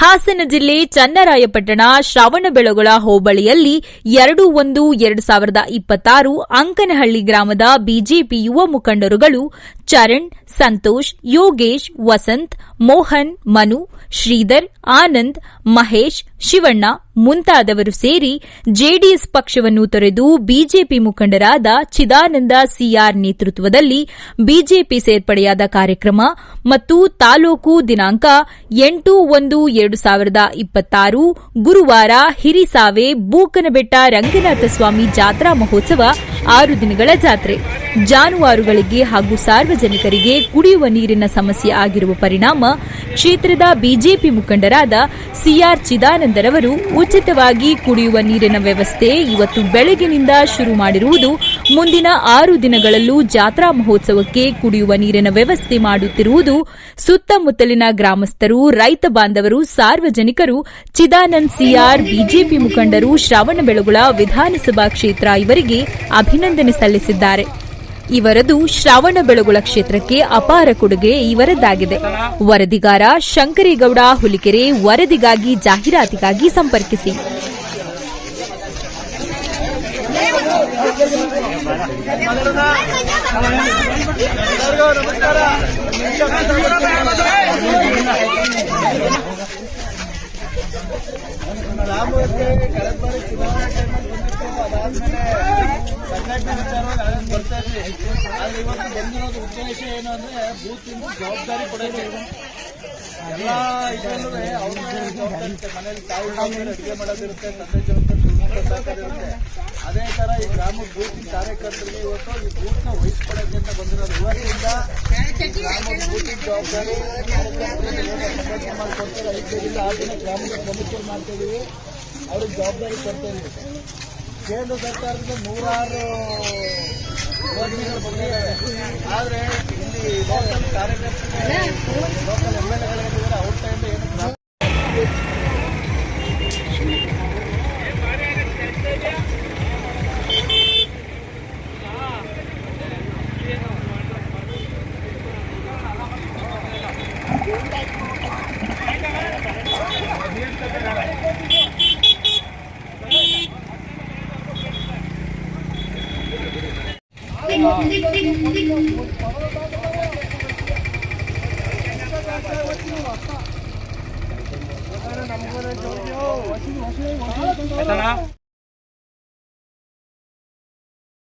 ಹಾಸನ ಜಿಲ್ಲೆ ಚನ್ನರಾಯಪಟ್ಟಣ ಶ್ರವಣಬೆಳಗೊಳ ಹೋಬಳಿಯಲ್ಲಿ 2-1-2026 ಅಂಕನಹಳ್ಳಿ ಗ್ರಾಮದ ಬಿಜೆಪಿ ಯುವ ಮುಖಂಡರುಗಳು ಚರಣ್, ಸಂತೋಷ್, ಯೋಗೇಶ್, ವಸಂತ್, ಮೋಹನ್, ಮನು, ಶ್ರೀಧರ್, ಆನಂದ್, ಮಹೇಶ್, ಶಿವಣ್ಣ ಮುಂತಾದವರು ಸೇರಿ ಜೆಡಿಎಸ್ ಪಕ್ಷವನ್ನು ತೊರೆದು ಬಿಜೆಪಿ ಮುಖಂಡರಾದ ಚಿದಾನಂದ ಸಿಆರ್ ನೇತೃತ್ವದಲ್ಲಿ ಬಿಜೆಪಿ ಸೇರ್ಪಡೆಯಾದ ಕಾರ್ಯಕ್ರಮ ಮತ್ತು ತಾಲೂಕು ದಿನಾಂಕ 8-1-2026 ಗುರುವಾರ ಹಿರಿಸಾವೆ ಬೂಕನಬೆಟ್ಟ ರಂಗನಾಥಸ್ವಾಮಿ ಜಾತ್ರಾ ಮಹೋತ್ಸವ 6 ದಿನಗಳ ಜಾತ್ರೆ. ಜಾನುವಾರುಗಳಿಗೆ ಹಾಗೂ ಸಾರ್ವಜನಿಕರಿಗೆ ಕುಡಿಯುವ ನೀರಿನ ಸಮಸ್ಯೆ ಆಗಿರುವ ಪರಿಣಾಮ ಕ್ಷೇತ್ರದ ಬಿಜೆಪಿ ಮುಖಂಡರಾದ ಸಿಆರ್ ಚಿದಾನಂದರವರು ಉಚಿತವಾಗಿ ಕುಡಿಯುವ ನೀರಿನ ವ್ಯವಸ್ಥೆ ಇವತ್ತು ಬೆಳಗಿನಿಂದ ಶುರು ಮಾಡಿರುವುದು ಮುಂದಿನ 6 ದಿನಗಳಲ್ಲೂ ಜಾತ್ರಾ ಮಹೋತ್ಸವಕ್ಕೆ ಕುಡಿಯುವ ನೀರಿನ ವ್ಯವಸ್ಥೆ ಮಾಡುತ್ತಿರುವುದು ಸುತ್ತಮುತ್ತಲಿನ ಗ್ರಾಮಸ್ಥರು, ರೈತ ಬಾಂಧವರು, ಸಾರ್ವಜನಿಕರು, ಚಿದಾನಂದ್ ಸಿಆರ್ ಬಿಜೆಪಿ ಮುಖಂಡರು, ಶ್ರವಣಬೆಳಗೊಳ ವಿಧಾನಸಭಾ ಕ್ಷೇತ್ರ ಇವರಿಗೆ ಅಭಿನಂದನೆ ಸಲ್ಲಿಸಿದ್ದಾರೆ. ಇವರದು ಶ್ರವಣಬೆಳಗೊಳ ಕ್ಷೇತ್ರಕ್ಕೆ ಅಪಾರ ಕೊಡುಗೆ ಇವರದ್ದಾಗಿದೆ. ವರದಿಗಾರ ಶಂಕರೇಗೌಡ ಹುಲಿಕೆರೆ. ವರದಿಗಾಗಿ ಜಾಹೀರಾತಿಗಾಗಿ ಸಂಪರ್ಕಿಸಿ. ಸಂಘಟನೆ ವಿಚಾರವಾಗಿ ಬರ್ತಾ ಇದ್ವಿ. ಆದ್ರೆ ಇವತ್ತು ಬಂದಿರೋದು ಉದ್ದೇಶ ಏನು ಅಂದ್ರೆ ಬೂತ್ ಜವಾಬ್ದಾರಿ ಕೊಡೋದು. ಎಲ್ಲ ಇದರಲ್ಲೂ ಅವ್ರ ಜವಾಬ್ದಾರಿ ಇರುತ್ತೆ. ಮನೇಲಿ ತಾಯಿ ಅಡುಗೆ ಮಾಡೋದಿರುತ್ತೆ, ತಂದೆ ಜವಾಬ್ದಾರಿ ಸಾಕೋದಿರುತ್ತೆ. ಅದೇ ತರ ಈ ಗ್ರಾಮದ ಬೂತ್ ಕಾರ್ಯಕರ್ತರಿಗೆ ಇವತ್ತು ಈ ಬೂತ್ ನ ವಹಿಸ್ಕೊಡೋಕೆ ಅಂತ ಬಂದಿರೋದು. ಇವತ್ತಿಂದ ಗ್ರಾಮದ ಬೂತ್ ಜವಾಬ್ದಾರಿ ಸಂಘಟನೆ ಮಾಡ್ಕೊಡ್ತಾರೆ. 5 ದಿನ 6 ದಿನ ಗ್ರಾಮದ ಪ್ರಮುಖರು ಮಾಡ್ತಾ ಇದೀವಿ. ಅವ್ರಿಗೆ ಜವಾಬ್ದಾರಿ ಕೊಡ್ತಾ ಇದೀವಿ. ಕೇಂದ್ರ ಸರ್ಕಾರದಿಂದ 106 ಯೋಜನೆಗಳು ಬಂದಿವೆ. ಆದರೆ ಇಲ್ಲಿ ಲೋಕಲ್ ಕಾರ್ಯಕರ್ತರು, ಲೋಕಲ್ MLAಗಳಿದ್ದಾರೆ. ಅವ್ರ ಟೈಮ್ ಏನು ನಮ್ಗೆ